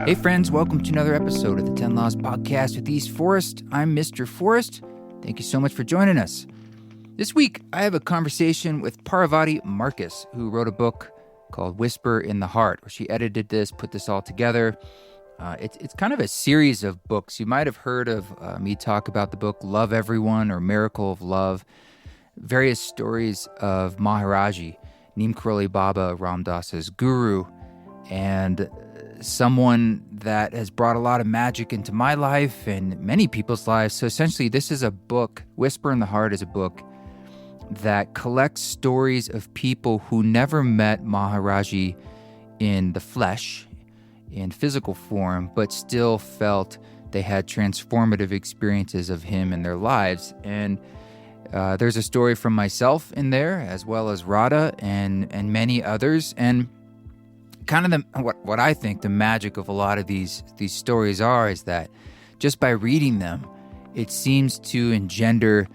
Hey friends, welcome to another episode of the 10 Laws Podcast with East Forest. I'm Mr. Forest. Thank you so much for joining us. This week, I have a conversation with Parvati Markus, who wrote a book called Whisper in the Heart, where she edited this, put this all together. It's kind of a series of books. You might have heard of me talk about the book Love Everyone or Miracle of Love, various stories of Maharajji, Neem Karoli Baba, Ram Dass's guru, and someone that has brought a lot of magic into my life and many people's lives. So essentially, this is a book, Whisper in the Heart is a book that collects stories of people who never met Maharajji in the flesh, in physical form, but still felt they had transformative experiences of him in their lives. And there's a story from myself in there, as well as Radha and many others. And kind of what I think the magic of a lot of these stories is that just by reading them, it seems to engender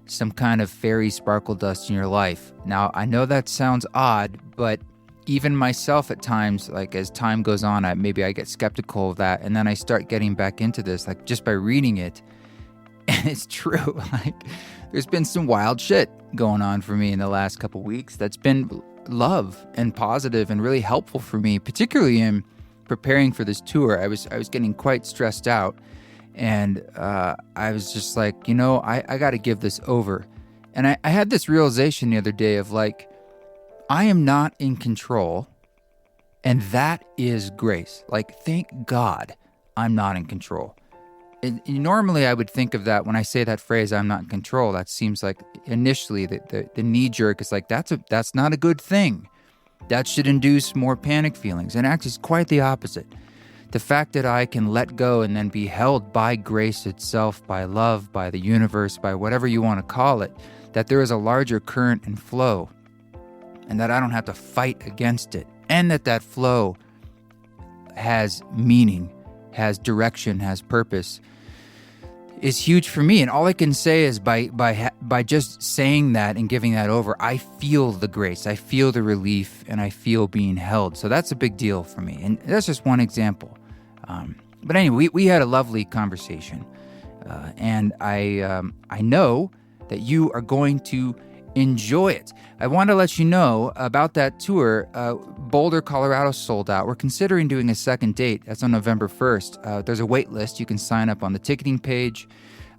some kind of fairy sparkle dust in your life. Now, I know that sounds odd, but even myself at times, like as time goes on, maybe I get skeptical of that, and then I start getting back into this, like just by reading it. And it's true. Like, there's been some wild shit going on for me in the last couple weeks that's been love and positive and really helpful for me, particularly in preparing for this tour. I was getting quite stressed out, and I was just like, I got to give this over. And I had this realization the other day of like, I am not in control, and that is grace. Like, thank God I'm not in control. Normally, I would think of that when I say that phrase, I'm not in control. That seems like initially the knee jerk is like, that's not a good thing. That should induce more panic feelings. And actually, it's quite the opposite. The fact that I can let go and then be held by grace itself, by love, by the universe, by whatever you want to call it, that there is a larger current and flow, and that I don't have to fight against it, and that flow has meaning, has direction, has purpose, is huge for me. And all I can say is by just saying that and giving that over, I feel the grace, I feel the relief, and I feel being held. So that's a big deal for me. And that's just one example. But anyway, we had a lovely conversation. And I know that you are going to enjoy it. I want to let you know about that tour. Boulder, Colorado sold out. We're considering doing a second date. That's on November 1st. There's a wait list. You can sign up on the ticketing page.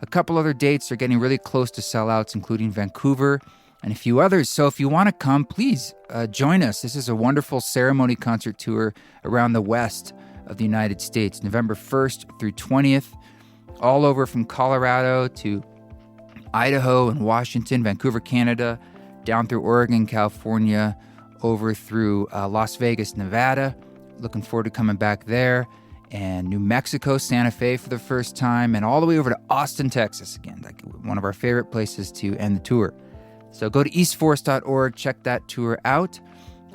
A couple other dates are getting really close to sellouts, including Vancouver and a few others. So if you want to come, please join us. This is a wonderful ceremony concert tour around the west of the United States, November 1st through 20th, all over from Colorado to Idaho and Washington, Vancouver, Canada, down through Oregon, California, over through Las Vegas, Nevada. Looking forward to coming back there. And New Mexico, Santa Fe for the first time, and all the way over to Austin, Texas again, like one of our favorite places to end the tour. So go to eastforest.org, check that tour out.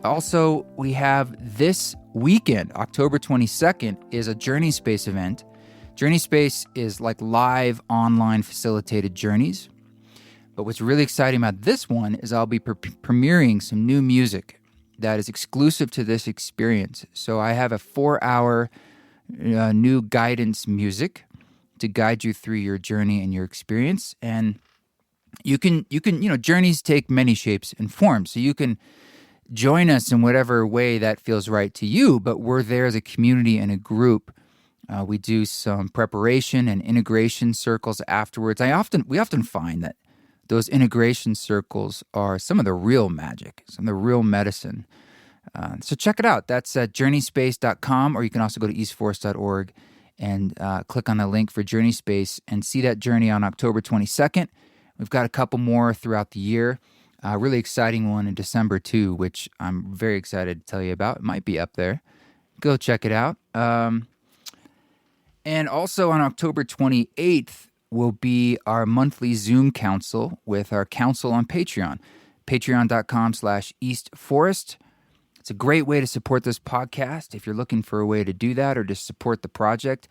Also, we have this weekend, October 22nd, is a Journey Space event. Journey Space is like live online facilitated journeys. But what's really exciting about this one is I'll be premiering some new music that is exclusive to this experience. So I have a 4-hour new guidance music to guide you through your journey and your experience. And you can, journeys take many shapes and forms. So you can join us in whatever way that feels right to you, but we're there as a community and a group. We do some preparation and integration circles afterwards. We often find that those integration circles are some of the real magic, some of the real medicine. So check it out. That's at journeyspace.com, or you can also go to eastforest.org and click on the link for Journey Space and see that journey on October 22nd. We've got a couple more throughout the year. A really exciting one in December too, which I'm very excited to tell you about. It might be up there. Go check it out. And also on October 28th will be our monthly Zoom council with our council on Patreon, patreon.com/eastforest. It's a great way to support this podcast if you're looking for a way to do that or to support the project.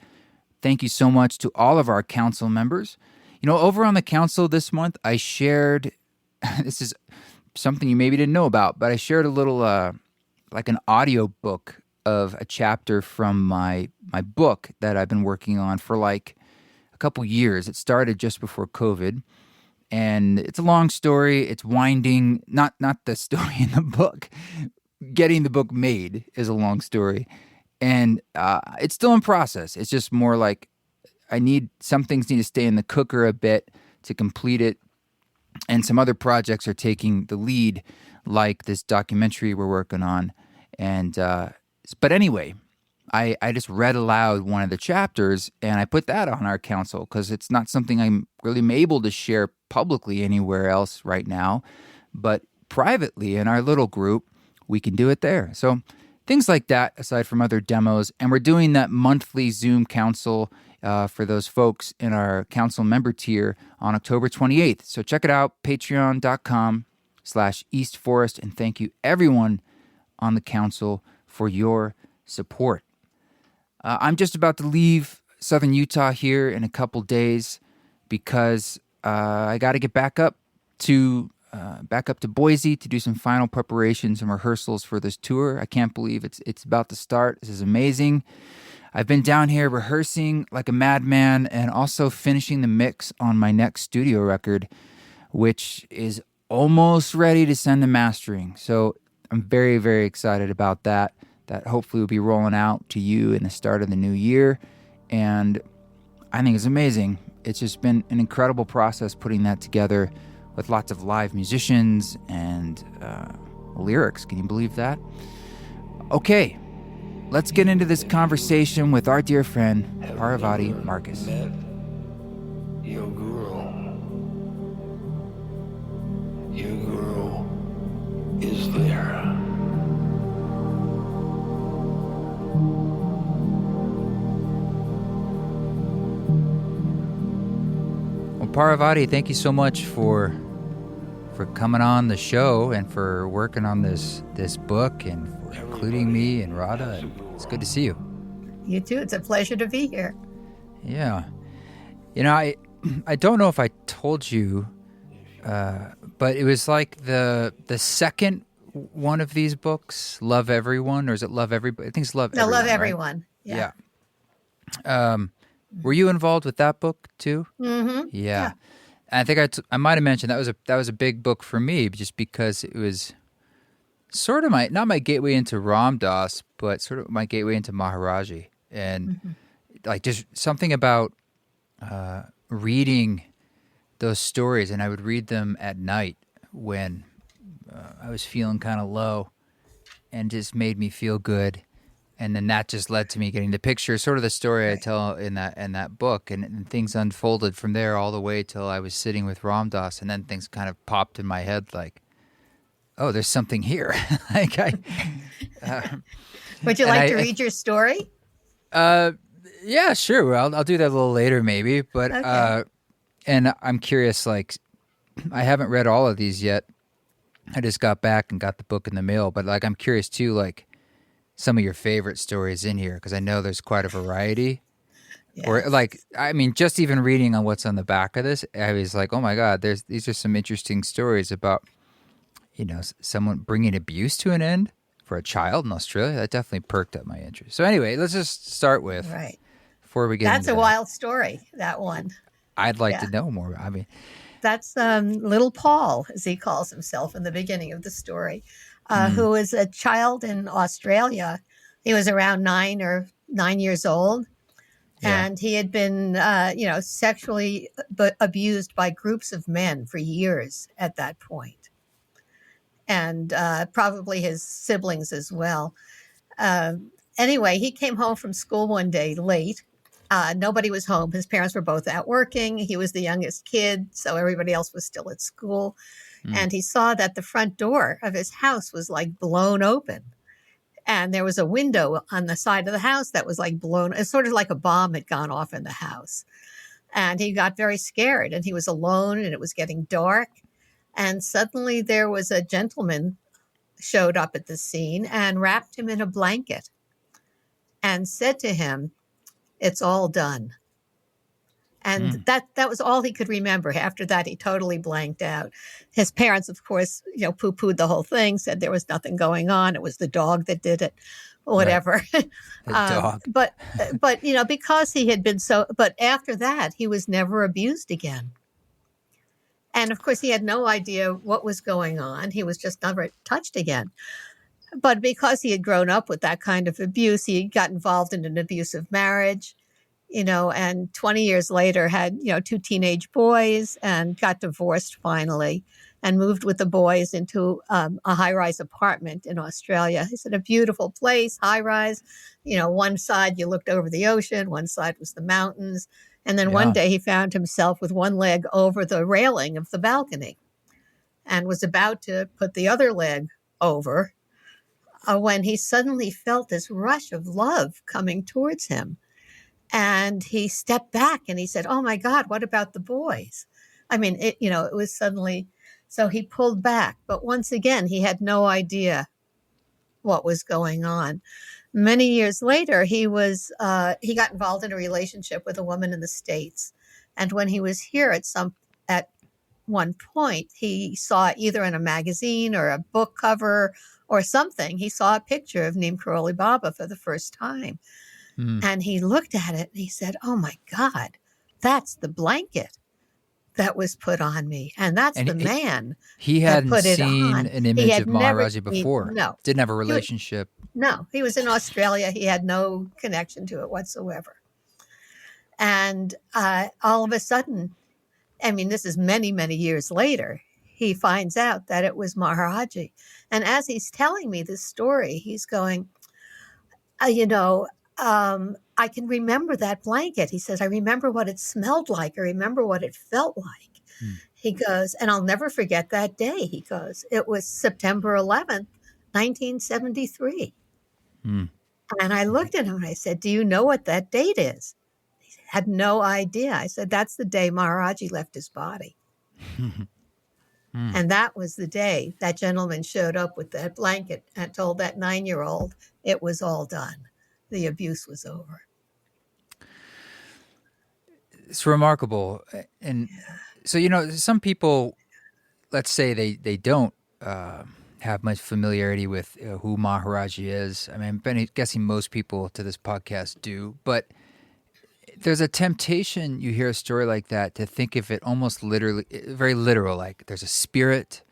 Thank you so much to all of our council members. Over on the council this month, I shared, this is something you maybe didn't know about, but I shared a little, like an audio book of a chapter from my book that I've been working on for like a couple years. It started just before COVID, and it's a long story. It's winding, not the story in the book. Getting the book made is a long story, and it's still in process. It's just more like some things need to stay in the cooker a bit to complete it, and some other projects are taking the lead, like this documentary we're working on. And but anyway, I just read aloud one of the chapters, and I put that on our council because it's not something I'm really able to share publicly anywhere else right now, but privately in our little group, we can do it there. So things like that, aside from other demos. And we're doing that monthly Zoom council for those folks in our council member tier on October 28th. So check it out, patreon.com/East Forest. And thank you everyone on the council for your support. I'm just about to leave Southern Utah here in a couple days because I got to get back up to Boise to do some final preparations and rehearsals for this tour. I can't believe it's about to start. This is amazing. I've been down here rehearsing like a madman and also finishing the mix on my next studio record, which is almost ready to send to mastering. So I'm very, very excited about that. That hopefully will be rolling out to you in the start of the new year. And I think it's amazing. It's just been an incredible process putting that together with lots of live musicians and lyrics. Can you believe that? Okay, let's get into this conversation with our dear friend, Parvati Markus. Met your girl. Your girl is there. Well, Parvati, thank you so much for coming on the show and for working on this book and for including me and Radha. It's good to see you. You too. It's a pleasure to be here. Yeah. You know, I don't know if I told you, but it was like the second one of these books, Love Everyone, or is it Love Everybody? I think it's Love Everyone. Love Everyone. Right? Yeah. Were you involved with that book too? Mm-hmm. Yeah. I think I might have mentioned that was a big book for me just because it was sort of not my gateway into Ram Dass, but sort of my gateway into Maharajji, and like just something about reading those stories, and I would read them at night when I was feeling kind of low, and just made me feel good. And then that just led to me getting the picture, sort of the story I tell in that book, and things unfolded from there all the way till I was sitting with Ram Dass, and then things kind of popped in my head like, oh, there's something here. Would you like to read your story? Yeah, sure. Well, I'll do that a little later maybe, but okay. And I'm curious, like, I haven't read all of these yet. I just got back and got the book in the mail, but like I'm curious too, like, some of your favorite stories in here, because I know there's quite a variety. Yes. Or like, I mean, just even reading on what's on the back of this, I was like, oh my God, these are some interesting stories about, you know, someone bringing abuse to an end for a child in Australia. That definitely perked up my interest. So anyway, let's just start with, before we get That's into a wild story, that one. I'd like to know more. I mean, that's little Paul, as he calls himself in the beginning of the story. Who was a child in Australia. He was around 9 years old. Yeah. And he had been, sexually abused by groups of men for years at that point. And probably his siblings as well. Anyway, he came home from school one day late. Nobody was home. His parents were both out working. He was the youngest kid, so everybody else was still at school. And he saw that the front door of his house was like blown open. And there was a window on the side of the house that was like blown. It's sort of like a bomb had gone off in the house. And he got very scared, and he was alone, and it was getting dark. And suddenly there was a gentleman showed up at the scene and wrapped him in a blanket and said to him, "It's all done." And that was all he could remember. After that, he totally blanked out. His parents, of course, poo-pooed the whole thing, said there was nothing going on. It was the dog that did it. whatever. The dog. But because he had been but after that, he was never abused again. And of course, he had no idea what was going on. He was just never touched again. But because he had grown up with that kind of abuse, he got involved in an abusive marriage, and 20 years later had, 2 teenage boys and got divorced finally and moved with the boys into a high-rise apartment in Australia. It's in a beautiful place, high-rise. One side you looked over the ocean, one side was the mountains. And then one day he found himself with one leg over the railing of the balcony and was about to put the other leg over when he suddenly felt this rush of love coming towards him. And he stepped back and he said, "Oh my God, what about the boys?" I mean, it was suddenly, so he pulled back. But once again, he had no idea what was going on. Many years later, he got involved in a relationship with a woman in the States. And when he was here at one point, he saw either in a magazine or a book cover or something, he saw a picture of Neem Karoli Baba for the first time. And he looked at it and he said, "Oh my God, that's the blanket that was put on me. And that's the man he that hadn't put it seen on." an image of never Maharajji before. No. Didn't have a relationship. He was in Australia. He had no connection to it whatsoever. And all of a sudden, I mean, this is many, many years later, he finds out that it was Maharajji. And as he's telling me this story, he's going, I can remember that blanket. He says, "I remember what it smelled like. I remember what it felt like." He goes, and I'll never forget that day. He goes, it was September 11th, 1973. And I looked at him and I said, "Do you know what that date is?" He had no idea. I said, "That's the day Maharajji left his body." And that was the day that gentleman showed up with that blanket and told that 9-year-old it was all done. The abuse was over. It's remarkable. And so, some people, let's say they don't have much familiarity with who Maharajji is. I mean, I'm guessing most people to this podcast do, but there's a temptation, you hear a story like that, to think of it almost literally, very literal, like there's a spirit,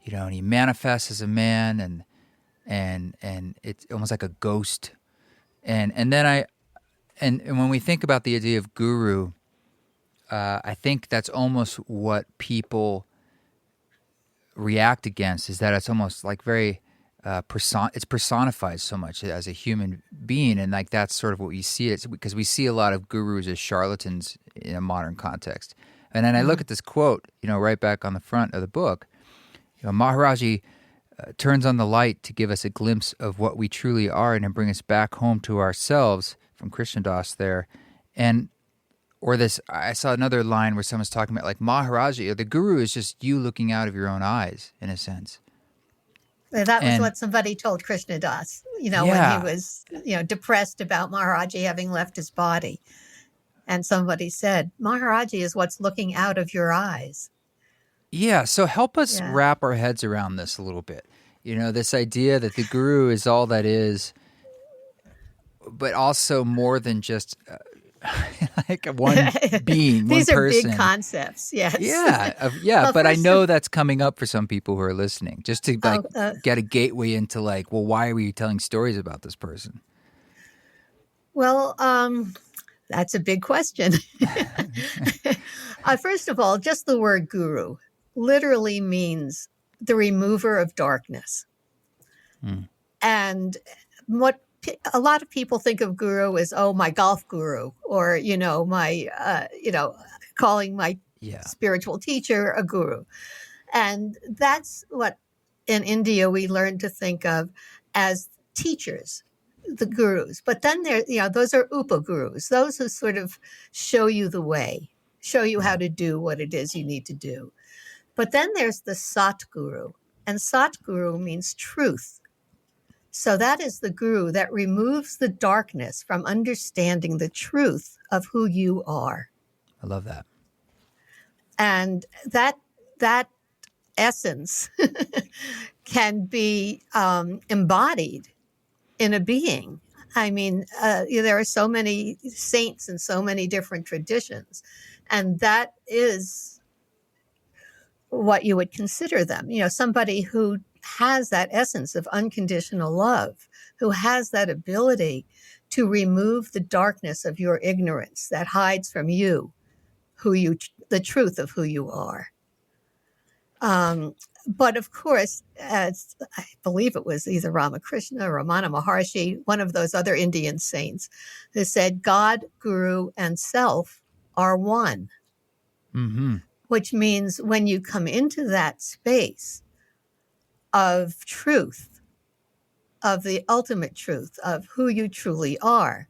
and he manifests as a man and it's almost like a ghost. And then when we think about the idea of guru, I think that's almost what people react against, is that it's almost like very it's personified so much as a human being, and like that's sort of what we see it, because we see a lot of gurus as charlatans in a modern context. And then I look at this quote, right back on the front of the book. Maharajji turns on the light to give us a glimpse of what we truly are and to bring us back home to ourselves, from Krishnadas there. I saw another line where someone's talking about like Maharajji, or the guru is just you looking out of your own eyes, in a sense. That was what somebody told Krishnadas, when he was, depressed about Maharajji having left his body. And somebody said, "Maharajji is what's looking out of your eyes." Yeah, so help us wrap our heads around this a little bit. This idea that the guru is all that is, but also more than just like one being, These one are person. big concepts, yes. Yeah, well, but I know that's coming up for some people who are listening, just to get a gateway into like, well, why are we telling stories about this person? Well, that's a big question. First of all, just the word guru literally means the remover of darkness. And what a lot of people think of guru as, my golf guru, or, my, calling my spiritual teacher a guru. And that's what in India we learn to think of as teachers, the gurus. But then those are upa-gurus, those who sort of show you the way, show you how to do what it is you need to do. But then there's the Satguru, and Satguru means truth. So that is the guru that removes the darkness from understanding the truth of who you are. I love that. And that essence can be embodied in a being. I mean, there are so many saints and so many different traditions, and that is what you would consider them. Somebody who has that essence of unconditional love, who has that ability to remove the darkness of your ignorance that hides from you, the truth of who you are. But of course, as I believe it was either Ramakrishna or Ramana Maharshi, one of those other Indian saints, who said, God, Guru, and self are one. Mm-hmm. Which means when you come into that space of truth, of the ultimate truth of who you truly are,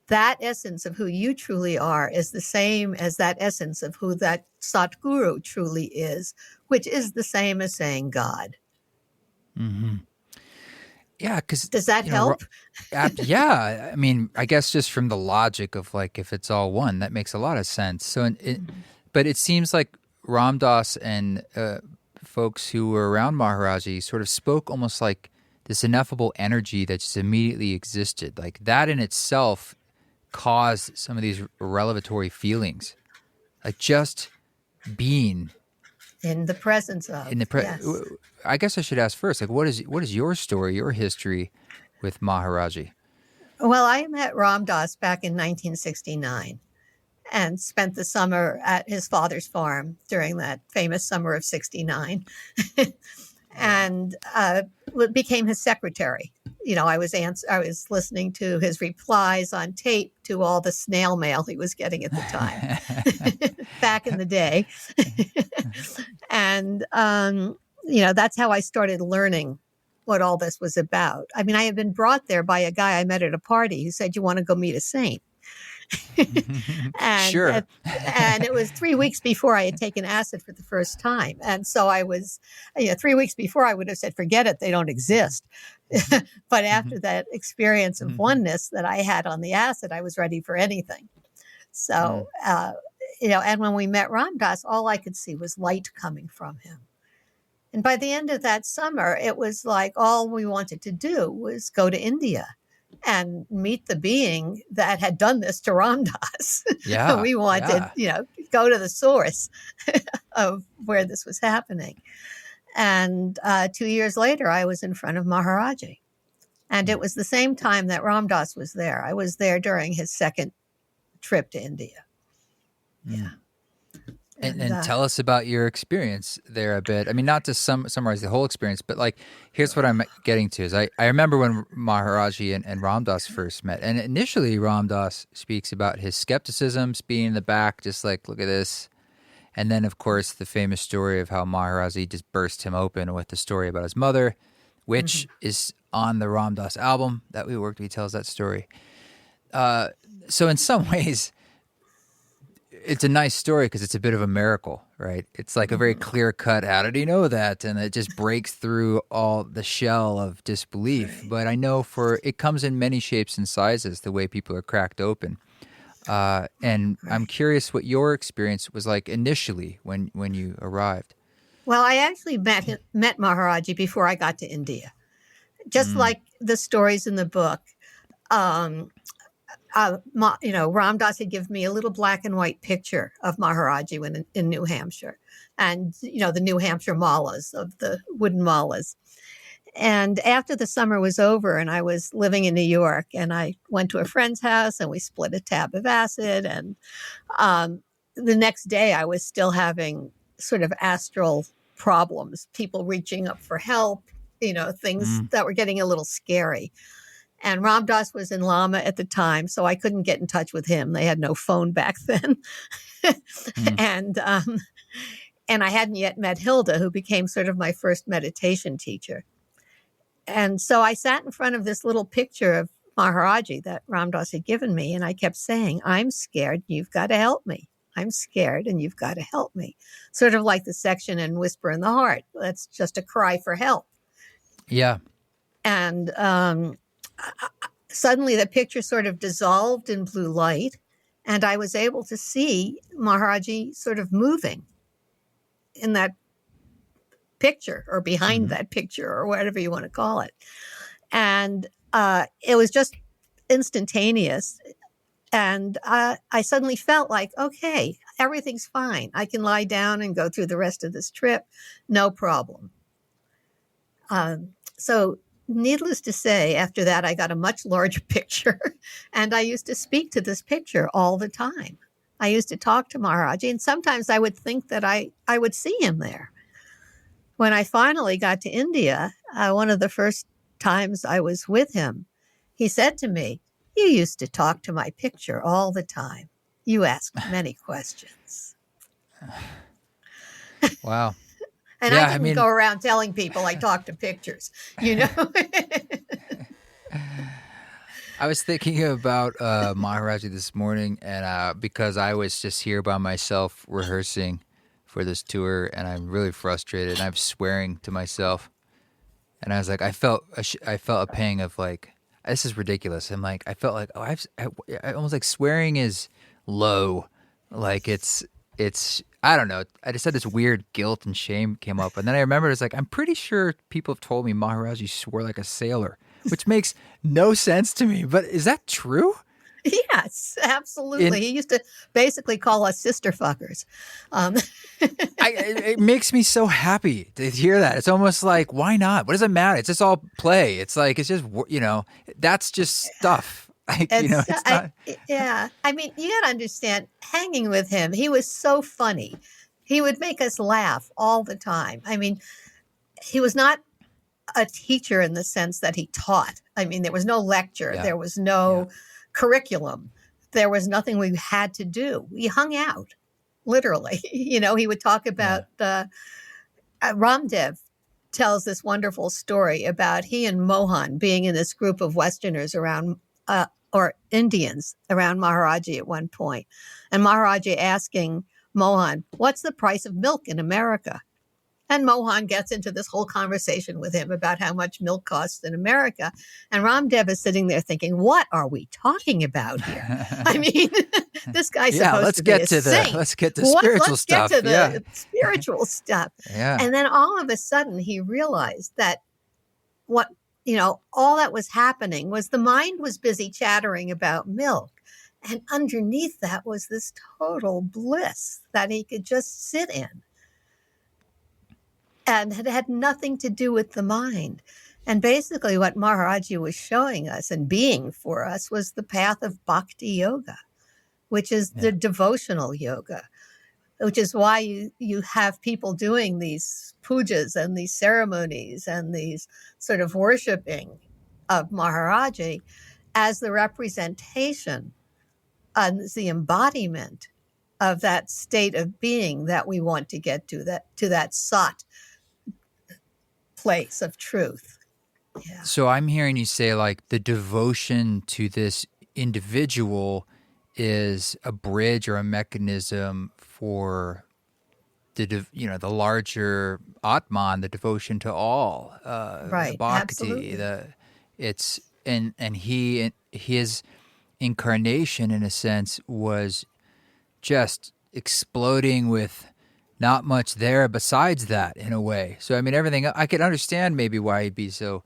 that essence of who you truly are is the same as that essence of who that Satguru truly is, which is the same as saying God. Mm-hmm. Yeah, because does that help? Yeah, I mean, I guess just from the logic of like if it's all one, that makes a lot of sense. So, but it seems like Ram Dass and folks who were around Maharajji sort of spoke almost like this ineffable energy that just immediately existed. Like that in itself caused some of these revelatory feelings, like just being in the presence of. Yes. I guess I should ask first, like, what is your story, your history with Maharajji? Well, I met Ram Dass back in 1969 and spent the summer at his father's farm during that famous summer of 69 and became his secretary. I was listening to his replies on tape to all the snail mail he was getting at the time back in the day. And, that's how I started learning what all this was about. I mean, I had been brought there by a guy I met at a party who said, you want to go meet a saint? And, sure. And it was 3 weeks before I had taken acid for the first time. And so I was, 3 weeks before I would have said, forget it, they don't exist. But after that experience of oneness that I had on the acid, I was ready for anything. So, and when we met Ram Dass, all I could see was light coming from him. And by the end of that summer, it was like all we wanted to do was go to India and meet the being that had done this to Ram Dass. Yeah. We wanted, go to the source of where this was happening. And 2 years later, I was in front of Maharajji. And it was the same time that Ram Dass was there. I was there during his second trip to India. Yeah. And tell us about your experience there a bit. I mean, not to summarize the whole experience, but like, here's what I'm getting to is I remember when Maharajji and Ram Dass first met. And initially, Ram Dass speaks about his skepticism, being in the back, just like, look at this. And then, of course, the famous story of how Maharajji just burst him open with the story about his mother, which is on the Ram Dass album that we worked with. He tells that story. So in some ways, it's a nice story because it's a bit of a miracle, right? It's like a very clear-cut, how did he know that? And it just breaks through all the shell of disbelief. Right. But I know it comes in many shapes and sizes, the way people are cracked open. And I'm curious what your experience was like initially when you arrived. Well, I actually met Maharajji before I got to India. Just like the stories in the book, Ram Dass had given me a little black and white picture of Maharajji when in New Hampshire, and the New Hampshire malas of the wooden malas. And after the summer was over and I was living in New York, and I went to a friend's house and we split a tab of acid, and the next day I was still having sort of astral problems, people reaching up for help, things that were getting a little scary. And Ram Dass was in Lama at the time, so I couldn't get in touch with him. They had no phone back then. And I hadn't yet met Hilda, who became sort of my first meditation teacher. And so I sat in front of this little picture of Maharajji that Ram Dass had given me, and I kept saying, I'm scared, you've got to help me. I'm scared, and you've got to help me. Sort of like the section in Whisper in the Heart. That's just a cry for help. Yeah. And suddenly the picture sort of dissolved in blue light, and I was able to see Maharajji sort of moving in that picture or behind that picture or whatever you want to call it. And it was just instantaneous. And I suddenly felt like, okay, everything's fine. I can lie down and go through the rest of this trip. No problem. So needless to say, after that, I got a much larger picture. And I used to speak to this picture all the time. I used to talk to Maharajji. And sometimes I would think that I would see him there. When I finally got to India, one of the first times I was with him, he said to me, "You used to talk to my picture all the time. You asked many questions." Wow. And Yeah, I didn't go around telling people I talked to pictures, you know. I was thinking about Maharajji this morning, and because I was just here by myself rehearsing for this tour, and I'm really frustrated, and I'm swearing to myself, and I was like, I felt a pang of like, this is ridiculous. I'm like, I felt like, I almost like swearing is low, like it's I don't know. I just had this weird guilt and shame came up, and then I remembered it's like, I'm pretty sure people have told me Maharajji swore like a sailor, which makes no sense to me. But is that true? Yes, absolutely. He used to basically call us sister fuckers. It makes me so happy to hear that. It's almost like, why not? What does it matter? It's just all play. It's like, it's just, that's just stuff. Like, it's not. Yeah. I mean, you got to understand, hanging with him, he was so funny. He would make us laugh all the time. I mean, he was not a teacher in the sense that he taught. I mean, there was no lecture. Yeah. There was no curriculum. There was nothing we had to do. We hung out, literally. He would talk about Ramdev tells this wonderful story about he and Mohan being in this group of Westerners around, or Indians around Maharajji at one point. And Maharajji asking Mohan, "What's the price of milk in America?" And Mohan gets into this whole conversation with him about how much milk costs in America. And Ramdev is sitting there thinking, what are we talking about here? I mean, this guy's supposed to be a saint. Let's get to spiritual stuff. Let's get to the spiritual stuff. Yeah. And then all of a sudden he realized that all that was happening was the mind was busy chattering about milk. And underneath that was this total bliss that he could just sit in. And it had nothing to do with the mind. And basically what Maharajji was showing us and being for us was the path of bhakti yoga, which is the devotional yoga, which is why you have people doing these pujas and these ceremonies and these sort of worshiping of Maharajji as the representation and the embodiment of that state of being that we want to get to that sat place of truth. Yeah. So I'm hearing you say like the devotion to this individual is a bridge or a mechanism for the larger Atman, the devotion to all, right? The bhakti, absolutely. His incarnation in a sense was just exploding with not much there besides that in a way. So I mean, everything I could understand maybe why he'd be so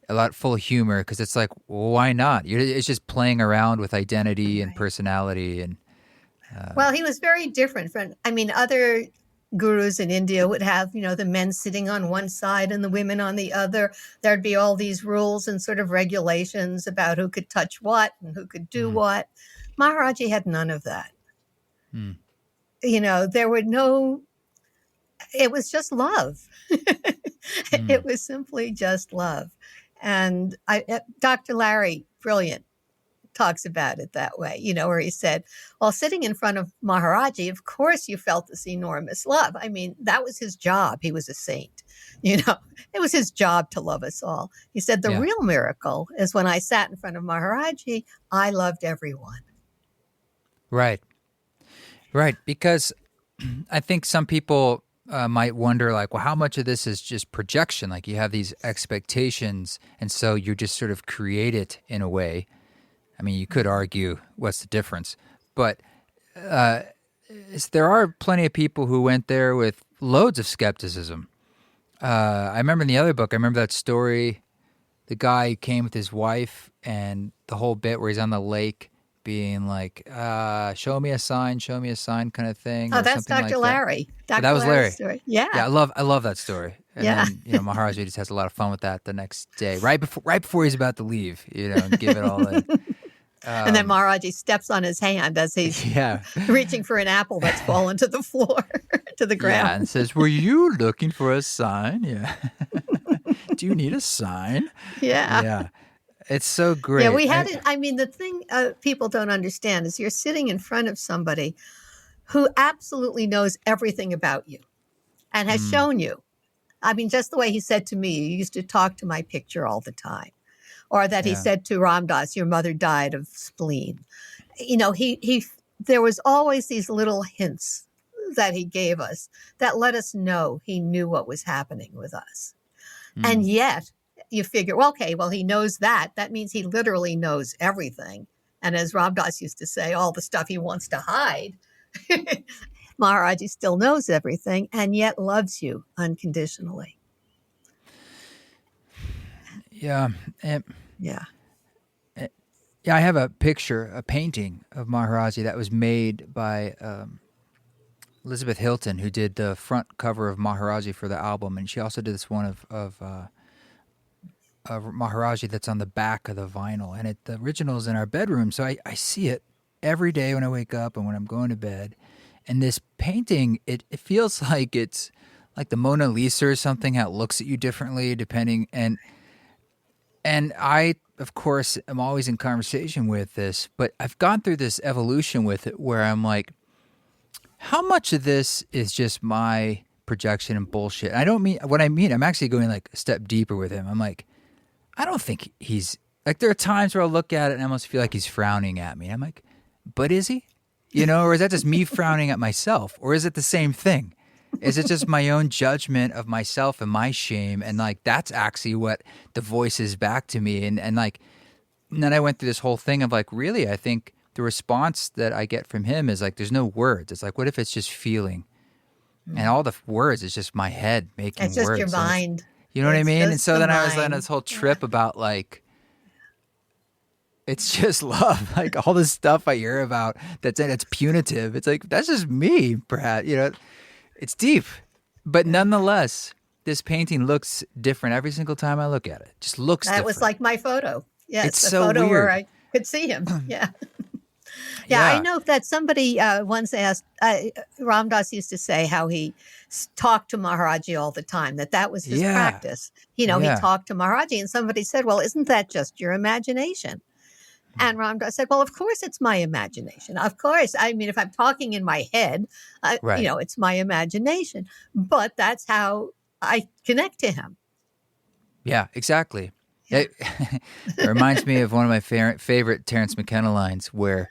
a lot full of humor, because it's like, well, why not? It's just playing around with identity and personality. And well, he was very different from. I mean, other gurus in India would have the men sitting on one side and the women on the other. There'd be all these rules and sort of regulations about who could touch what and who could do what. Maharajji had none of that. There were no. It was just love. It was simply just love. And Dr. Larry, brilliant, talks about it that way, where he said, well, sitting in front of Maharajji, of course you felt this enormous love. I mean, that was his job. He was a saint. It was his job to love us all. He said, the real miracle is when I sat in front of Maharajji, I loved everyone. Right. Because I think some people might wonder, like, well, how much of this is just projection? Like, you have these expectations, and so you just sort of create it in a way. I mean, you could argue what's the difference, but there are plenty of people who went there with loads of skepticism. I remember in the other book, I remember that story the guy came with his wife, and the whole bit where he's on the lake being like, show me a sign kind of thing. Oh, or that's something Dr. like Larry. That. Dr. That was Larry's Larry. story. Yeah. Yeah, I love that story. And Yeah. then, Maharajji just has a lot of fun with that the next day, right before he's about to leave, and give it all in. And then Maharajji steps on his hand as he's reaching for an apple that's fallen to the floor, to the ground. Yeah, and says, were you looking for a sign? Yeah. Do you need a sign? Yeah. Yeah. It's so great. Yeah, we had it. I mean, the thing people don't understand is you're sitting in front of somebody who absolutely knows everything about you and has shown you. I mean, just the way he said to me, you used to talk to my picture all the time. Or that he said to Ram Dass, your mother died of spleen. There was always these little hints that he gave us that let us know he knew what was happening with us. And yet you figure, he knows that. That means he literally knows everything. And as Ram Dass used to say, all the stuff he wants to hide, Maharajji still knows everything and yet loves you unconditionally. Yeah. Yeah. Yeah, I have a painting of Maharajji that was made by Elizabeth Hilton, who did the front cover of Maharajji for the album, and she also did this one of Maharajji that's on the back of the vinyl, and the original is in our bedroom, so I see it every day when I wake up and when I'm going to bed. And this painting, it feels like it's like the Mona Lisa or something, how it looks at you differently depending. And I, of course, am always in conversation with this, but I've gone through this evolution with it where I'm like, how much of this is just my projection and bullshit? I don't mean what I mean. I'm actually going like a step deeper with him. I'm like, I don't think he's like, there are times where I'll look at it and I almost feel like he's frowning at me. I'm like, but is he? Or is that just me frowning at myself? Or is it the same thing? Is it just my own judgment of myself and my shame? And like, that's actually what the voice is back to me. And then I went through this whole thing of like, really, I think the response that I get from him is like, there's no words. It's like, what if it's just feeling? And all the words is just my head making words. It's just your mind. You know what I mean? And so then mind. I was on this whole trip about like, it's just love. Like all this stuff I hear about it's punitive. It's like, that's just me, perhaps. It's deep. But nonetheless, this painting looks different every single time I look at it. Just looks different. That was like my photo. Yes, it's the so photo weird. where I could see him. Yeah. Yeah, I know that somebody once asked, Ram Dass used to say how he talked to Maharajji all the time, that was his practice. He talked to Maharajji, and somebody said, well, isn't that just your imagination? And Ram Dass said, well, of course it's my imagination. Of course. I mean, if I'm talking in my head, it's my imagination. But that's how I connect to him. Yeah, exactly. It reminds me of one of my favorite Terence McKenna lines where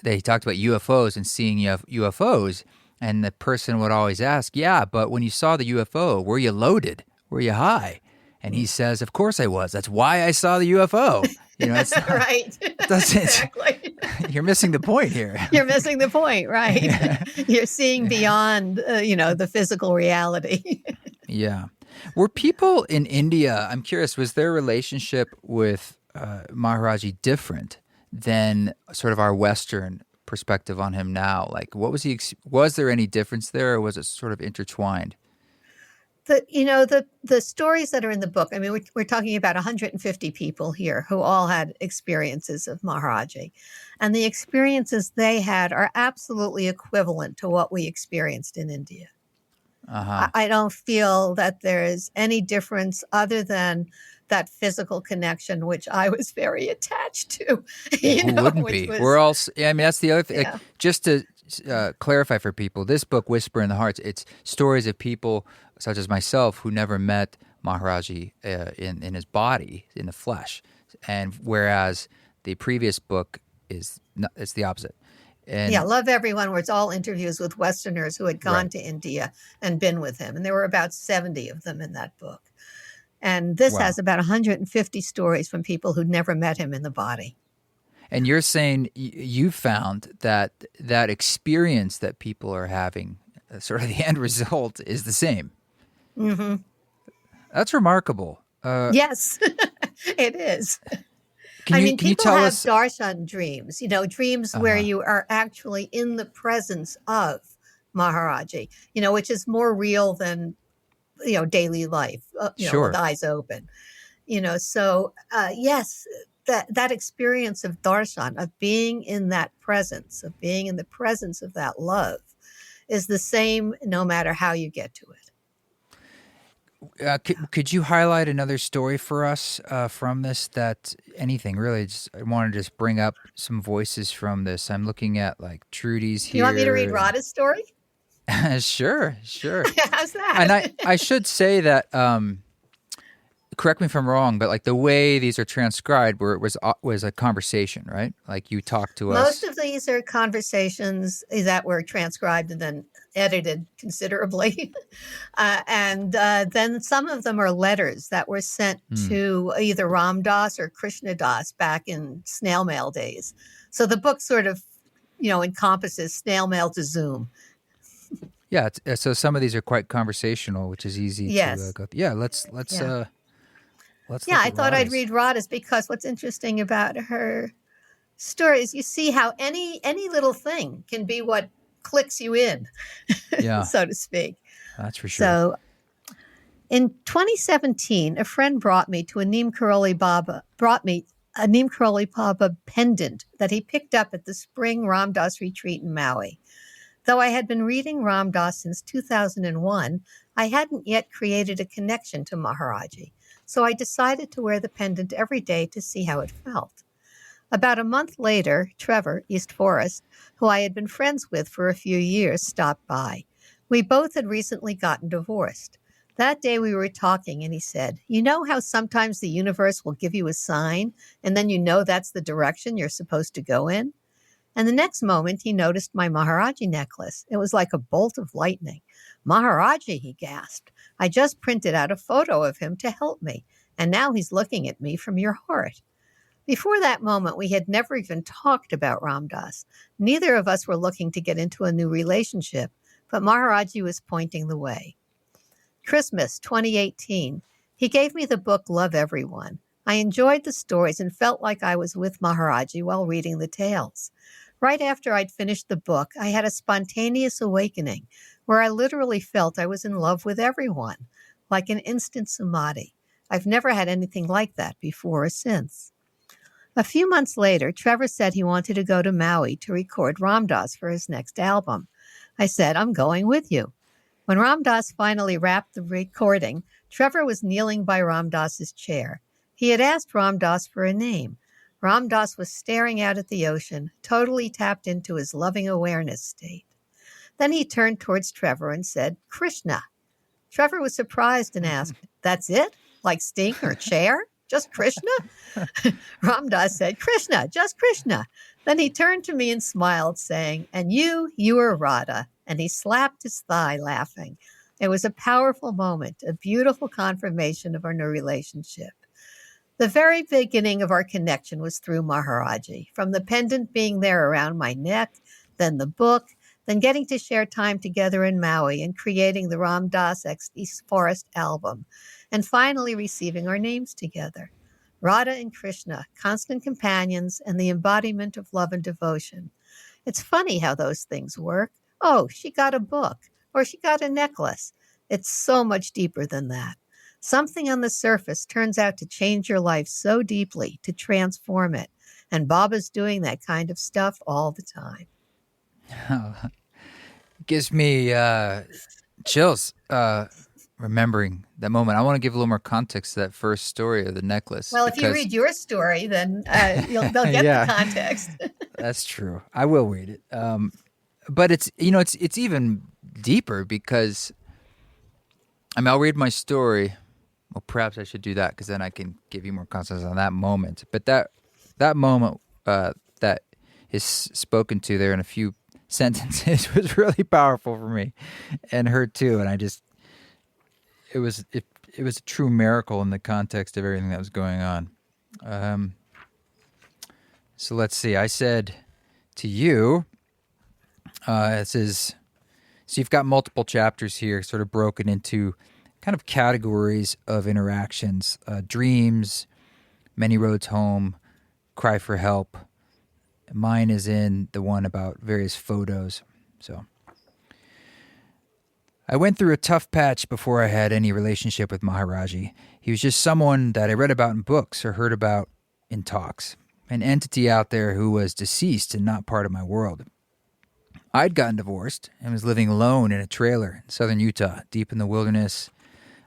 they talked about UFOs and seeing UFOs, and the person would always ask, yeah, but when you saw the UFO, were you loaded? Were you high? And he says, of course I was. That's why I saw the UFO. It's not, right. Exactly. You're missing the point here. You're missing the point, right? Yeah. You're seeing beyond, the physical reality. Yeah. Were people in India, I'm curious, was their relationship with Maharajji different than sort of our Western perspective on him now? Like, what was was there any difference there, or was it sort of intertwined? The stories that are in the book, I mean, we're talking about 150 people here who all had experiences of Maharajji. And the experiences they had are absolutely equivalent to what we experienced in India. Uh-huh. I don't feel that there's any difference other than that physical connection, which I was very attached to. Who wouldn't be? We're all, that's the other thing. Yeah. Like, just to clarify for people, this book, Whisper in the Hearts, it's stories of people such as myself who never met Maharajji in his body, in the flesh. And whereas the previous book it's the opposite. And Love Everyone, where it's all interviews with Westerners who had gone to India and been with him. And there were about 70 of them in that book. And this has about 150 stories from people who'd never met him in the body. And you're saying you found that experience that people are having, sort of the end result, is the same. Mm-hmm. That's remarkable. Yes, it is. Can you People tell have us? darshan dreams, dreams where you are actually in the presence of Maharajji, which is more real than, daily life, with Sure. eyes open. So yes, that experience of darshan, of being in that presence, of being in the presence of that love, is the same no matter how you get to it. Could you highlight another story for us from this? That anything really? I want to just bring up some voices from this. I'm looking at like Trudy's here. You want me to read Radha's story? Sure. How's that? And I should say that. Correct me if I'm wrong, but like the way these are transcribed, where it was a conversation, right? Like you talked to us. Most of these are conversations that were transcribed and then edited considerably. And then some of them are letters that were sent to either Ram Das or Krishna Das back in snail mail days. So the book sort of, encompasses snail mail to Zoom. Yeah. So some of these are quite conversational, which is easy to go. Yeah. Let's. I thought I'd read Radha's because what's interesting about her story is you see how any little thing can be what clicks you in, so to speak. That's for sure. So in 2017, a friend brought me a Neem Karoli Baba pendant that he picked up at the spring Ram Das retreat in Maui. Though I had been reading Ram Das since 2001, I hadn't yet created a connection to Maharajji. So I decided to wear the pendant every day to see how it felt. About a month later, Trevor, East Forest, who I had been friends with for a few years, stopped by. We both had recently gotten divorced. That day we were talking and he said, "You know how sometimes the universe will give you a sign and then that's the direction you're supposed to go in?" And the next moment he noticed my Maharajji necklace. It was like a bolt of lightning. "Maharajji," he gasped. "I just printed out a photo of him to help me, and now he's looking at me from your heart." Before that moment, we had never even talked about Ram Das. Neither of us were looking to get into a new relationship, but Maharajji was pointing the way. Christmas 2018. He gave me the book Love Everyone. I enjoyed the stories and felt like I was with Maharajji while reading the tales. Right after I'd finished the book, I had a spontaneous awakening where I literally felt I was in love with everyone, like an instant samadhi. I've never had anything like that before or since. A few months later, Trevor said he wanted to go to Maui to record Ram Das for his next album. I said, "I'm going with you." When Ram Das finally wrapped the recording, Trevor was kneeling by Ram Das's chair. He had asked Ram Das for a name. Ram Das was staring out at the ocean, totally tapped into his loving awareness state. Then he turned towards Trevor and said, "Krishna." Trevor was surprised and asked, "That's it? Like Sting or Cher? Just Krishna?" Ram Das said, "Krishna, just Krishna." Then he turned to me and smiled, saying, "And you are Radha." And he slapped his thigh, laughing. It was a powerful moment, a beautiful confirmation of our new relationship. The very beginning of our connection was through Maharajji, from the pendant being there around my neck, then the book, then getting to share time together in Maui and creating the Ram Das X East Forest album, and finally receiving our names together. Radha and Krishna, constant companions and the embodiment of love and devotion. It's funny how those things work. Oh, she got a book, or she got a necklace. It's so much deeper than that. Something on the surface turns out to change your life so deeply, to transform it. And Baba's doing that kind of stuff all the time. Gives me chills remembering that moment. I want to give a little more context to that first story of the necklace. Well, if you read your story, then they'll get the context. That's true. I will read it. But it's even deeper because, I'll read my story. Well, perhaps I should do that because then I can give you more context on that moment. But that moment that is spoken to there in a few sentences was really powerful for me, and her too. And it was a true miracle in the context of everything that was going on. So let's see. I said to you, this is, so you've got multiple chapters here, sort of broken into kind of categories of interactions: dreams, many roads home, cry for help. Mine is in the one about various photos. So I went through a tough patch before I had any relationship with Maharajji. He was just someone that I read about in books or heard about in talks, an entity out there who was deceased and not part of my world. I'd gotten divorced and was living alone in a trailer in southern Utah, deep in the wilderness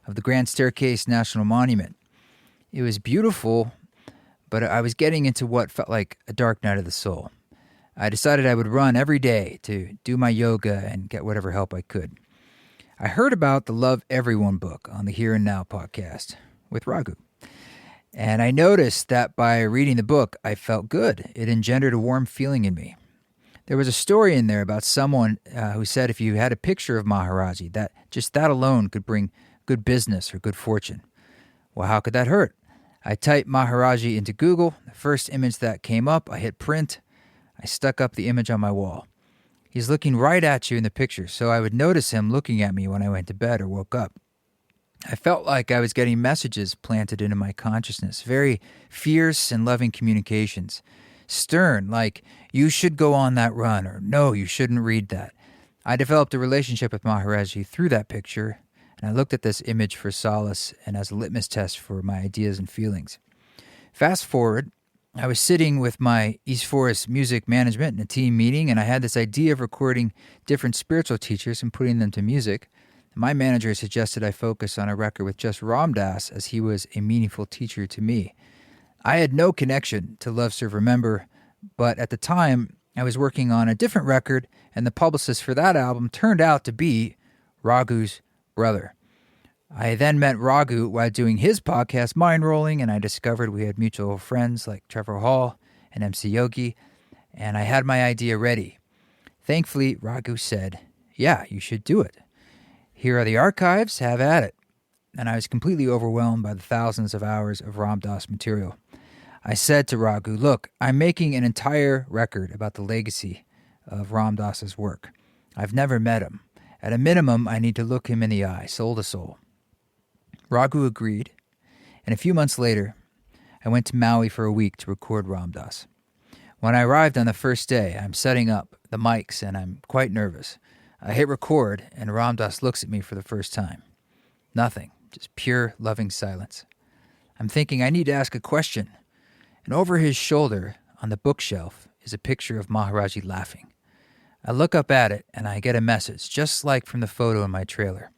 of the Grand Staircase National Monument. It was beautiful, but I was getting into what felt like a dark night of the soul. I decided I would run every day to do my yoga and get whatever help I could. I heard about the Love Everyone book on the Here and Now podcast with Raghu. And I noticed that by reading the book, I felt good. It engendered a warm feeling in me. There was a story in there about someone who said if you had a picture of Maharajji, that just that alone could bring good business or good fortune. Well, how could that hurt? I typed Maharajji into Google. The first image that came up, I hit print. I stuck up the image on my wall. He's looking right at you in the picture, so I would notice him looking at me when I went to bed or woke up. I felt like I was getting messages planted into my consciousness, very fierce and loving communications. Stern, like, you should go on that run, or no, you shouldn't read that. I developed a relationship with Maharajji through that picture, and I looked at this image for solace and as a litmus test for my ideas and feelings. Fast forward, I was sitting with my East Forest music management in a team meeting, and I had this idea of recording different spiritual teachers and putting them to music. My manager suggested I focus on a record with just Ram Dass, as he was a meaningful teacher to me. I had no connection to Love Serve Remember, but at the time, I was working on a different record, and the publicist for that album turned out to be Raghu's brother. I then met Raghu while doing his podcast, Mind Rolling, and I discovered we had mutual friends like Trevor Hall and MC Yogi, and I had my idea ready. Thankfully, Raghu said, yeah, you should do it. Here are the archives, have at it. And I was completely overwhelmed by the thousands of hours of Ram Dass material. I said to Raghu, look, I'm making an entire record about the legacy of Ram Dass's work. I've never met him. At a minimum, I need to look him in the eye, soul to soul. Raghu agreed, and a few months later, I went to Maui for a week to record Ram Dass. When I arrived on the first day, I'm setting up the mics, and I'm quite nervous. I hit record, and Ram Dass looks at me for the first time. Nothing, just pure, loving silence. I'm thinking I need to ask a question, and over his shoulder, on the bookshelf, is a picture of Maharajji laughing. I look up at it, and I get a message, just like from the photo in my trailer.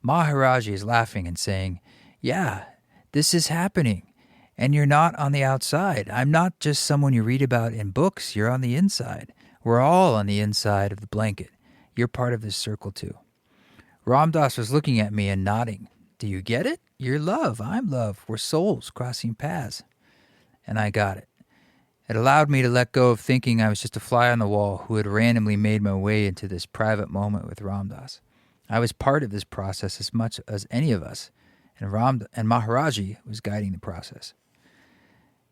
Maharajji is laughing and saying, yeah, this is happening, and you're not on the outside. I'm not just someone you read about in books. You're on the inside. We're all on the inside of the blanket. You're part of this circle too. Ram Dass was looking at me and nodding. Do you get it? You're love. I'm love. We're souls crossing paths. And I got it. It allowed me to let go of thinking I was just a fly on the wall who had randomly made my way into this private moment with Ram Dass. I was part of this process as much as any of us, and Maharajji was guiding the process.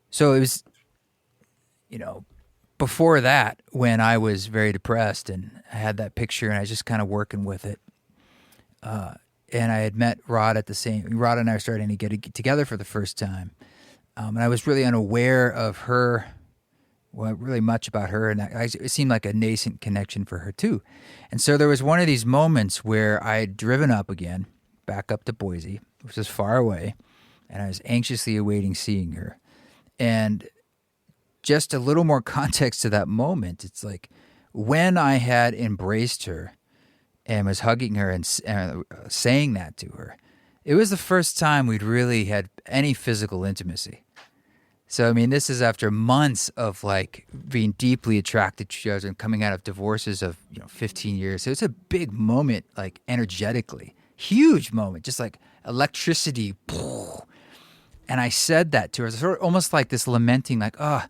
So it was, before that, when I was very depressed and I had that picture and I was just kind of working with it, and I had met Rod Rod and I were starting to get together for the first time, and I was really unaware of her, really much about her, and it seemed like a nascent connection for her too. And so there was one of these moments where I had driven up again, back up to Boise, which is far away, and I was anxiously awaiting seeing her. And just a little more context to that moment, it's like when I had embraced her and was hugging her and saying that to her, it was the first time we'd really had any physical intimacy. So, this is after months of being deeply attracted to each other and coming out of divorces of, 15 years. So it's a big moment, energetically, huge moment, just like electricity. And I said that to her, sort of almost like this lamenting, I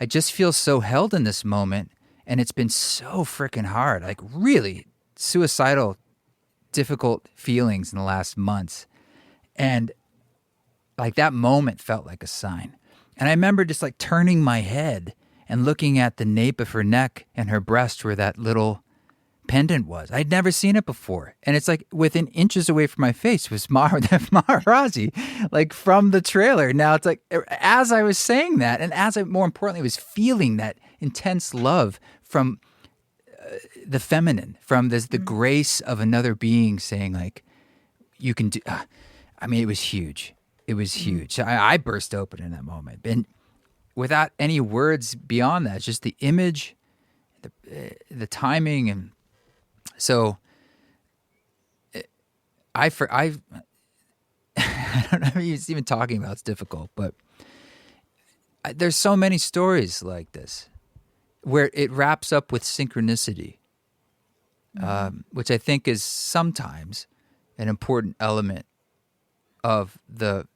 just feel so held in this moment. And it's been so freaking hard, really suicidal, difficult feelings in the last months. And that moment felt like a sign. And I remember just turning my head and looking at the nape of her neck and her breast where that little pendant was. I'd never seen it before. And it's like within inches away from my face was Maharajji, like from the trailer. Now it's like, as I was saying that, and as I, more importantly, was feeling that intense love from the feminine, from this, the grace of another being saying like, you can do, I mean, it was huge. It was huge. I burst open in that moment. And without any words beyond that, just the image, the timing, and so I don't know if even talking about it's difficult, but there's so many stories like this where it wraps up with synchronicity, which I think is sometimes an important element of the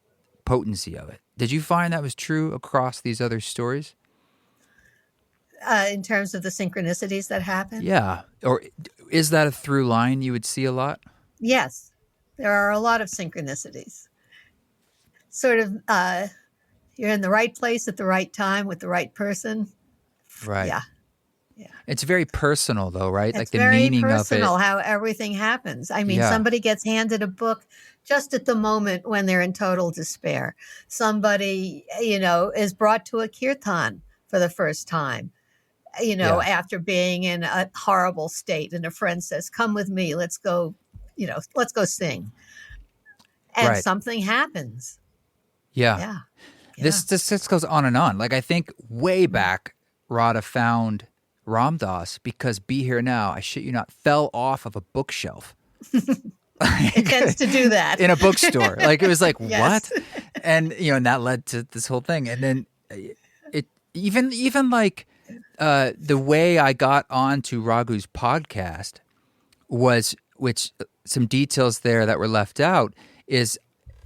potency of it. Did you find that was true across these other stories? In terms of the synchronicities that happen? Yeah. Or is that a through line you would see a lot? Yes. There are a lot of synchronicities. Sort of, you're in the right place at the right time with the right person. Right. Yeah. It's very personal though, right? It's like the very meaning personal of it. how everything happens. I mean, somebody gets handed a book just at the moment when they're in total despair. Somebody, is brought to a kirtan for the first time, after being in a horrible state. And a friend says, come with me, let's go sing. And something happens. Yeah. This just goes on and on. Like I think way back, Radha found Ram Dass because Be Here Now, I shit you not, fell off of a bookshelf. It tends to do that. In a bookstore. Like it was like, Yes. what? And and that led to this whole thing. And then it even like the way I got onto Raghu's podcast was, which some details there that were left out, is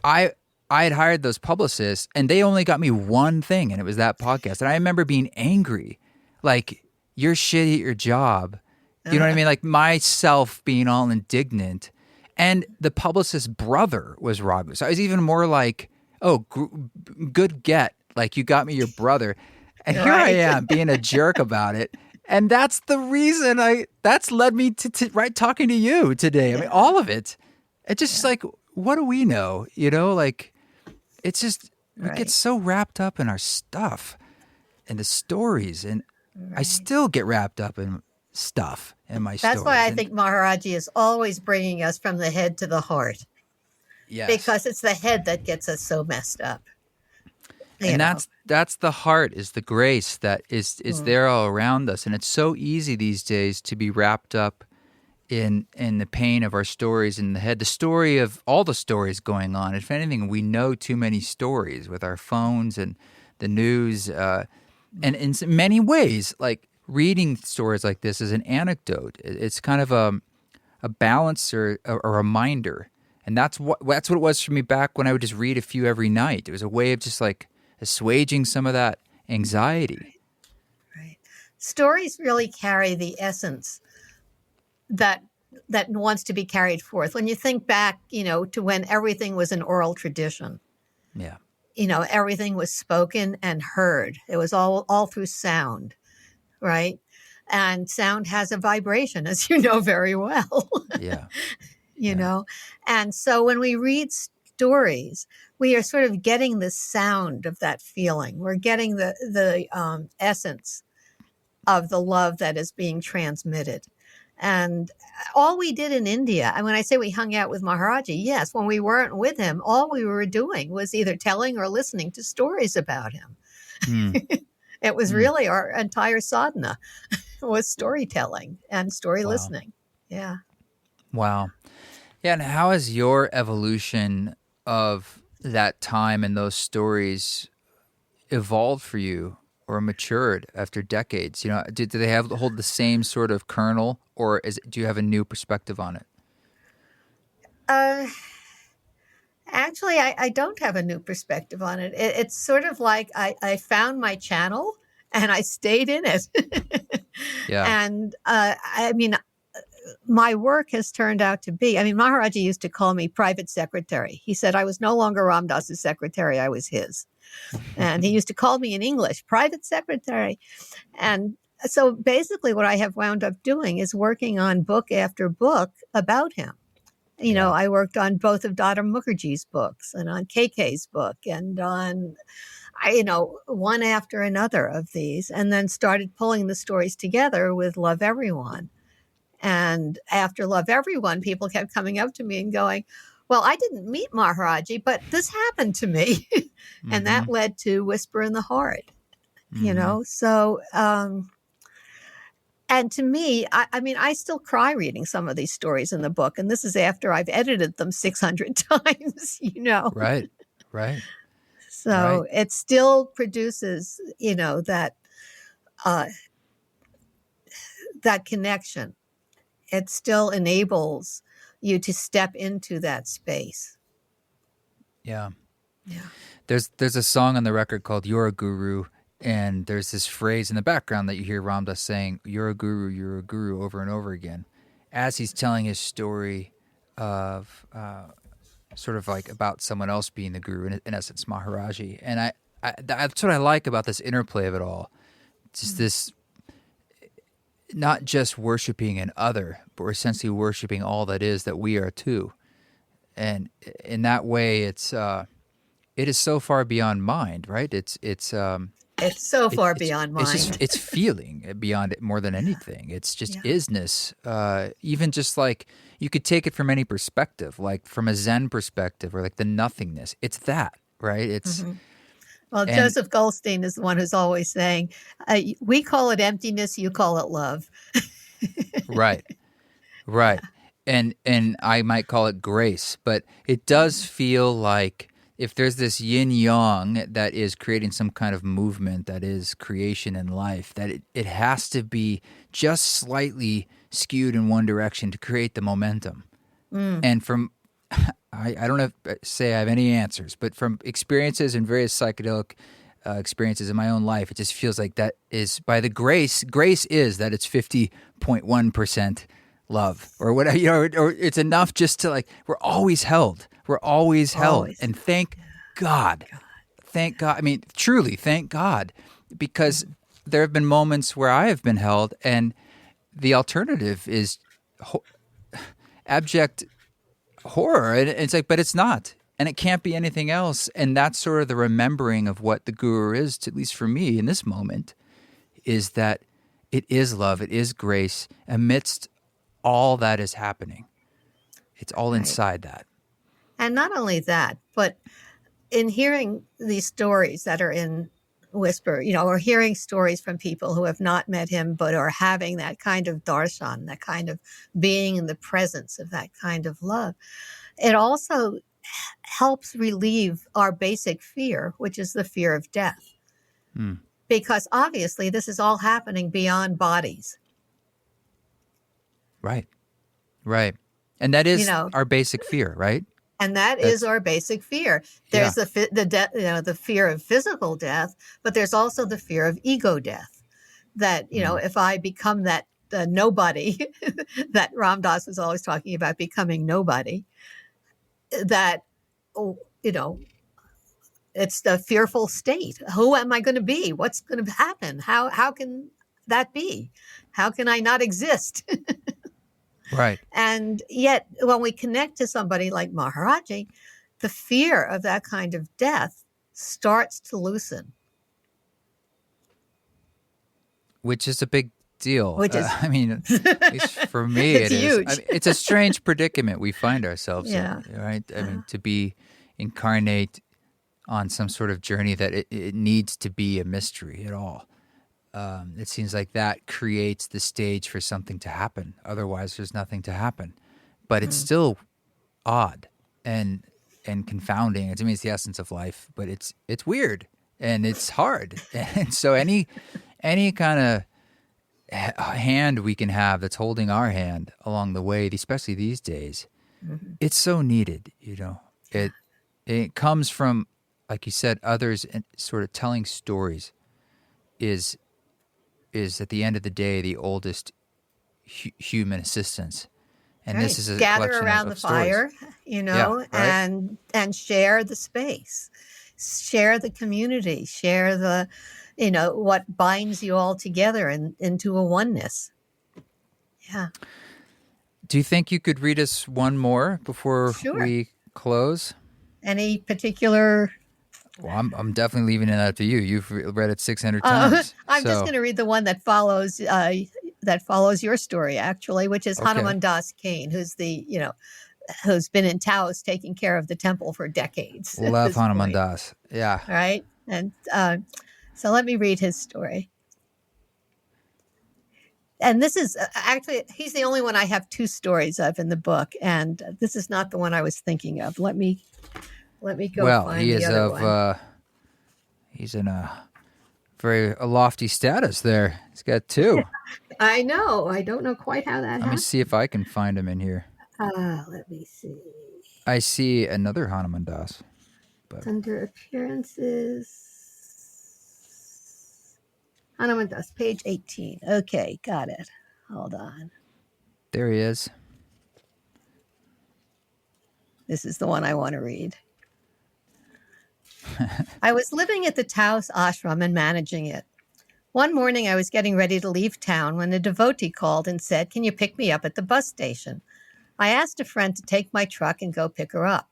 I had hired those publicists and they only got me one thing, and it was that podcast. And I remember being angry, like, you're shitty at your job. You know what I mean? Like myself being all indignant. And the publicist's brother was Raghu. So I was even more like, oh, good get. Like you got me your brother. And here I am being a jerk about it. And that's the reason that's led me to talking to you today. I mean, all of it. It's just like, what do we know? Like it's just, we get so wrapped up in our stuff and the stories. And I still get wrapped up in stuff in my stories. That's why I think Maharajji is always bringing us from the head to the heart. Yes. Because it's the head that gets us so messed up. And that's the heart, is the grace that is there all around us. And it's so easy these days to be wrapped up in the pain of our stories in the head. The story of all the stories going on. If anything, we know too many stories with our phones and the news. And in many ways, like reading stories like this is an anecdote. It's kind of a balance or a reminder. And that's what it was for me back when I would just read a few every night. It was a way of just like assuaging some of that anxiety. Right. Stories really carry the essence that wants to be carried forth. When you think back, to when everything was an oral tradition. Yeah. Everything was spoken and heard. It was all through sound, right? And sound has a vibration, as you know very well. Yeah. And so when we read stories, we are sort of getting the sound of that feeling. We're getting the essence of the love that is being transmitted. And all we did in India, and when I say we hung out with Maharajji, yes, when we weren't with him, all we were doing was either telling or listening to stories about him. It was really our entire sadhana was storytelling and story listening. Yeah. Wow. Yeah, and how has your evolution of that time and those stories evolved for you or matured after decades? Do they hold the same sort of kernel, or do you have a new perspective on it? Actually, I don't have a new perspective on it. It's sort of like I found my channel and I stayed in it. Yeah. And I mean, my work has turned out to be, Maharajji used to call me private secretary. He said I was no longer Ram Dass's secretary, I was his. And he used to call me in English, private secretary. And so basically what I have wound up doing is working on book after book about him. I worked on both of Dada Mukherjee's books and on KK's book and on, one after another of these, and then started pulling the stories together with Love Everyone. And after Love Everyone, people kept coming up to me and going, well, I didn't meet Maharajji, but this happened to me. And that led to Whisper in the Heart, So, and to me, I mean, I still cry reading some of these stories in the book. And this is after I've edited them 600 times, Right. So it still produces, that connection. It still enables you to step into that space. Yeah. There's a song on the record called You're a Guru, and there's this phrase in the background that you hear Ramdas saying, you're a guru, over and over again, as he's telling his story of sort of like about someone else being the guru, in essence, Maharajji. And I that's what I like about this interplay of it all. It's just this, not just worshiping an other, but we're essentially worshiping all that is, that we are too. And in that way, it is so far beyond mind, right? It's so far beyond mind. It's feeling beyond it more than anything. It's just isness. Even just like, you could take it from any perspective, like from a Zen perspective, or like the nothingness. It's that, right? It's Well, Joseph Goldstein is the one who's always saying, we call it emptiness, you call it love. Right. And I might call it grace, but it does feel like if there's this yin yang that is creating some kind of movement that is creation and life, that it has to be just slightly skewed in one direction to create the momentum. And from, I don't have say I have any answers, but from experiences and various psychedelic experiences in my own life, it just feels like that is by the grace is that it's 50.1% love or whatever, or it's enough just to like, we're always held. And thank God. I mean, truly, thank God, because there have been moments where I have been held, and the alternative is abject horror. And it's like, but it's not, and it can't be anything else. And that's sort of the remembering of what the guru is, at least for me in this moment, is that it is love, it is grace amidst all that is happening. It's all inside that. And not only that, but in hearing these stories that are in Whisper, or hearing stories from people who have not met him, but are having that kind of darshan, that kind of being in the presence of that kind of love, it also helps relieve our basic fear, which is the fear of death. Because obviously this is all happening beyond bodies. Right. And that is our basic fear, right? And that's is our basic fear. There's the fear of physical death, but there's also the fear of ego death. That, if I become that nobody that Ram Dass was always talking about, becoming nobody, that, it's the fearful state. Who am I going to be? What's going to happen? How can that be? How can I not exist? Right. And yet, when we connect to somebody like Maharajji, the fear of that kind of death starts to loosen. Which is a big deal. I mean, at least for me, it's huge. I mean, it's a strange predicament we find ourselves in, right? I mean, to be incarnate on some sort of journey that it needs to be a mystery at all. It seems like that creates the stage for something to happen. Otherwise, there's nothing to happen. But it's still odd and confounding. To me, it's the essence of life. But it's weird and it's hard. And so any kind of hand we can have that's holding our hand along the way, especially these days, it's so needed. It comes from, like you said, others, and sort of telling stories is at the end of the day the oldest human assistance, and this is a gather collection around of the fire, and share the space, share the community, share the what binds you all together into a oneness. Yeah. Do you think you could read us one more before Sure. we close? Any particular? Well, I'm definitely leaving it up to you. You've read it 600 times. I'm just going to read the one that follows your story, actually, which is Okay. Hanuman Das Kane, who's who's been in Taos taking care of the temple for decades. Love Hanuman Das. Yeah. All right. And so let me read his story. And this is actually, he's the only one I have two stories of in the book. And this is not the one I was thinking of. Let me go find the other one. He's in a lofty status there. He's got two. I know. I don't know quite how that happened. Let me see if I can find him in here. Let me see. I see another Hanuman Das. But Under appearances, Hanuman Das, page 18. Okay, got it. Hold on. there he is. This is the one I want to read. I was living at the Taos Ashram and managing it. One morning I was getting ready to leave town when a devotee called and said, "Can you pick me up at the bus station?" I asked a friend to take my truck and go pick her up.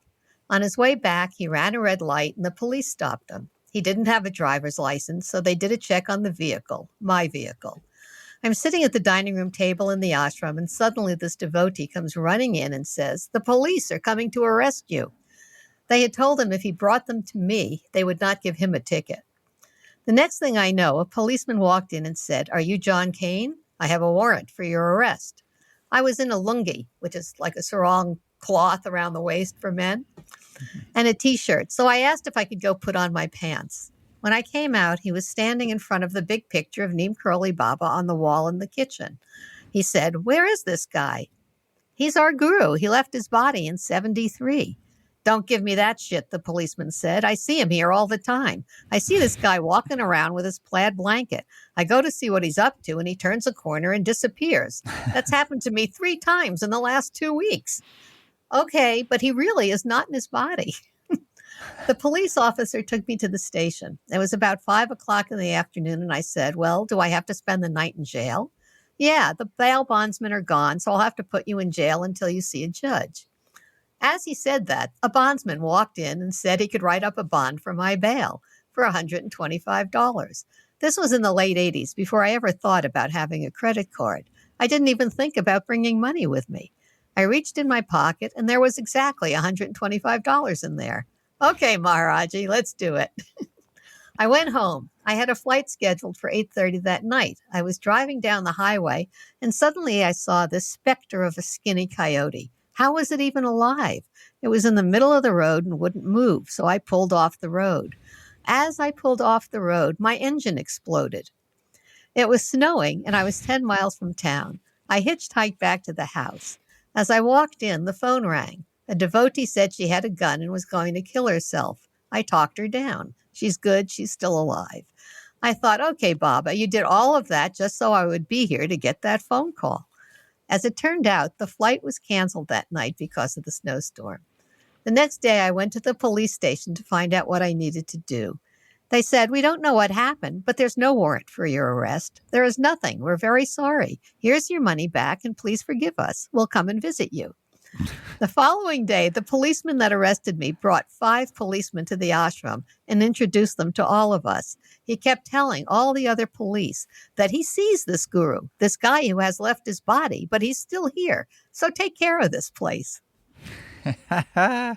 On his way back, he ran a red light and the police stopped him. He didn't have a driver's license, so they did a check on the vehicle, my vehicle. I'm sitting at the dining room table in the ashram, and suddenly this devotee comes running in and says, "The police are coming to arrest you." They had told him if he brought them to me, they would not give him a ticket. The next thing I know, a policeman walked in and said, "Are you John Kane? I have a warrant for your arrest." I was in a lungi, which is like a sarong cloth around the waist for men, and a T-shirt. So I asked if I could go put on my pants. When I came out, he was standing in front of the big picture of Neem Karoli Baba on the wall in the kitchen. He said, "Where is this guy?" "He's our guru. He left his body in 73. "Don't give me that shit," the policeman said. "I see him here all the time. I see this guy walking around with his plaid blanket. I go to see what he's up to, and he turns a corner and disappears. That's happened to me 3 times in the last 2 weeks." Okay, but he really is not in his body. The police officer took me to the station. It was about 5 o'clock in the afternoon, and I said, "Well, do I have to spend the night in jail?" "Yeah, the bail bondsmen are gone, so I'll have to put you in jail until you see a judge." As he said that, a bondsman walked in and said he could write up a bond for my bail for $125. This was in the late 80s, before I ever thought about having a credit card. I didn't even think about bringing money with me. I reached in my pocket, and there was exactly $125 in there. "Okay, Maharajji, let's do it." I went home. I had a flight scheduled for 8:30 that night. I was driving down the highway, and suddenly I saw this specter of a skinny coyote. How was it even alive? It was in the middle of the road and wouldn't move, so I pulled off the road. As I pulled off the road, my engine exploded. It was snowing, and I was 10 miles from town. I hitchhiked back to the house. As I walked in, the phone rang. A devotee said she had a gun and was going to kill herself. I talked her down. She's good. She's still alive. I thought, okay, Baba, you did all of that just so I would be here to get that phone call. As it turned out, the flight was canceled that night because of the snowstorm. The next day, I went to the police station to find out what I needed to do. They said, "We don't know what happened, but there's no warrant for your arrest. There is nothing. We're very sorry. Here's your money back, and please forgive us. We'll come and visit you." The following day, the policeman that arrested me brought 5 policemen to the ashram and introduced them to all of us. He kept telling all the other police that he sees this guru, this guy who has left his body, but he's still here. So take care of this place. You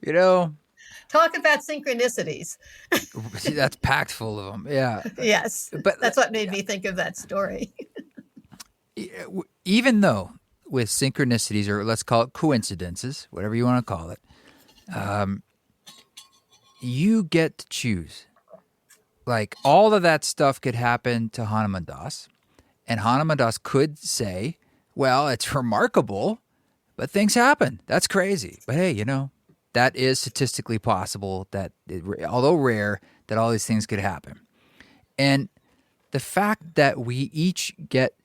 know, talk about synchronicities. That's packed full of them. Yeah. Yes. But that's what made me think of that story. Even though with synchronicities, or let's call it coincidences, whatever you want to call it, you get to choose. Like, all of that stuff could happen to Hanuman Das, and Hanuman Das could say, "Well, it's remarkable, but things happen. That's crazy. But hey, that is statistically possible, that although rare, that all these things could happen." And the fact that we each get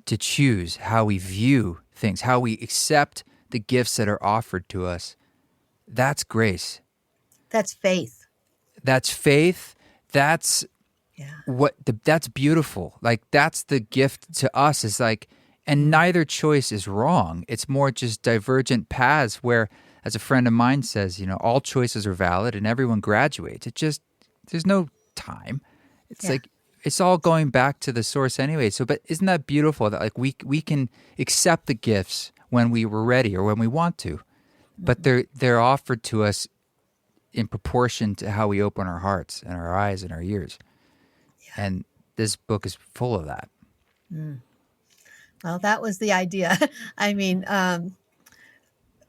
to choose how we view things, how we accept the gifts that are offered to us, that's grace. That's faith. That's faith. That's That's beautiful. Like, that's the gift to us, is like, and neither choice is wrong. It's more just divergent paths where, as a friend of mine says, all choices are valid and everyone graduates. There's no time. It's like, it's all going back to the source anyway. So, but isn't that beautiful that, like, we can accept the gifts when we were ready or when we want to, but they're offered to us in proportion to how we open our hearts and our eyes and our ears. Yeah. And this book is full of that. Well, that was the idea. I mean,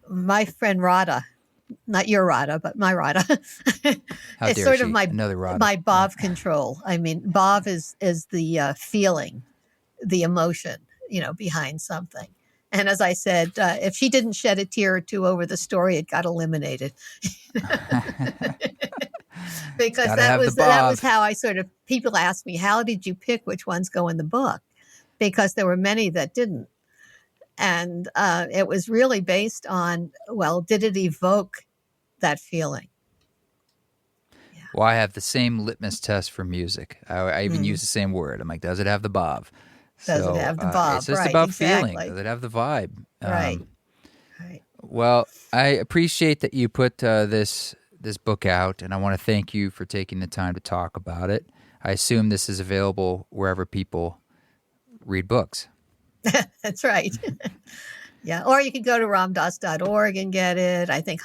my friend Radha, not your Radha, but my Radha. It's sort of my Bhav control. I mean, Bhav is the feeling, the emotion, behind something. And as I said, if she didn't shed a tear or two over the story, it got eliminated. Because that was how I people ask me, how did you pick which ones go in the book? Because there were many that didn't. And it was really based on, did it evoke that feeling? Yeah. Well, I have the same litmus test for music. I even use the same word. I'm like, does it have the Bhav? Does it have the Bhav? It's just about feeling. Does it have the vibe? Right. Well, I appreciate that you put this book out, and I want to thank you for taking the time to talk about it. I assume this is available wherever people read books. That's right. Yeah. Or you can go to ramdas.org and get it. I think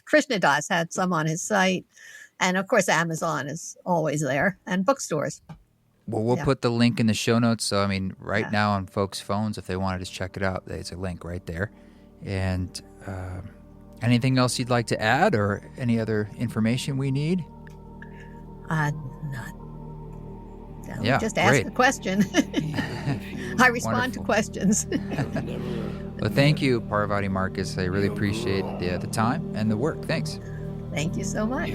Krishna Das had some on his site. And of course, Amazon is always there, and bookstores. Well, we'll put the link in the show notes. So, I mean, now on folks' phones, if they want to just check it out, there's a link right there. And anything else you'd like to add, or any other information we need? None. Just ask a question. I respond to questions. Well, thank you, Parvati Markus. I really appreciate the time and the work. Thanks. Thank you so much.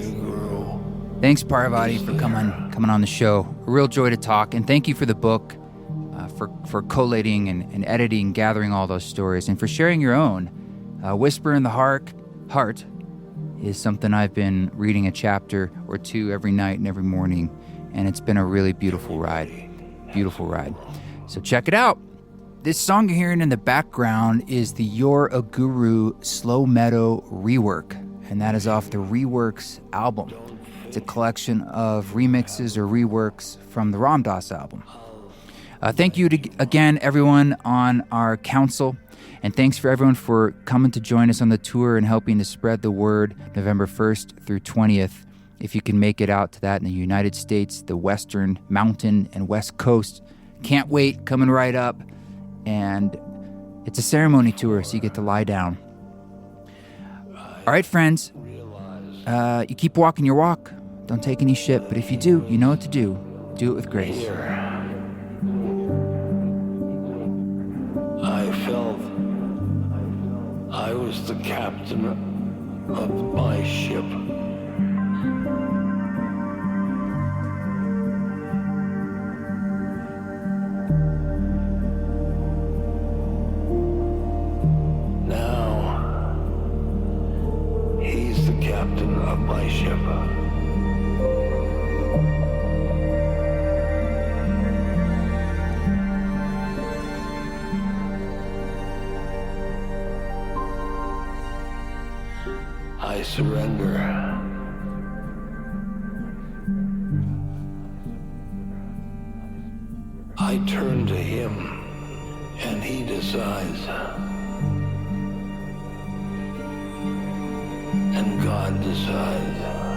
Thanks, Parvati, for coming on the show. A real joy to talk, and thank you for the book, for collating and editing, gathering all those stories, and for sharing your own. Whisper in the Heart is something I've been reading a chapter or two every night and every morning, and it's been a really beautiful ride. Beautiful ride. So check it out. This song you're hearing in the background is the You're a Guru Slow Meadow rework, and that is off the Reworks album. It's a collection of remixes or reworks from the Ram Dass album. Thank you again, everyone on our council, and thanks for everyone for coming to join us on the tour and helping to spread the word November 1st through 20th. If you can make it out to that in the United States, the Western, Mountain, and West Coast, can't wait, coming right up. And it's a ceremony tour, so you get to lie down. All right, friends, you keep walking your walk. Don't take any shit, but if you do, you know what to do. Do it with grace. I felt I was the captain of my ship. Now, he's the captain of my ship. I surrender. I turn to him, and he decides. And God decides.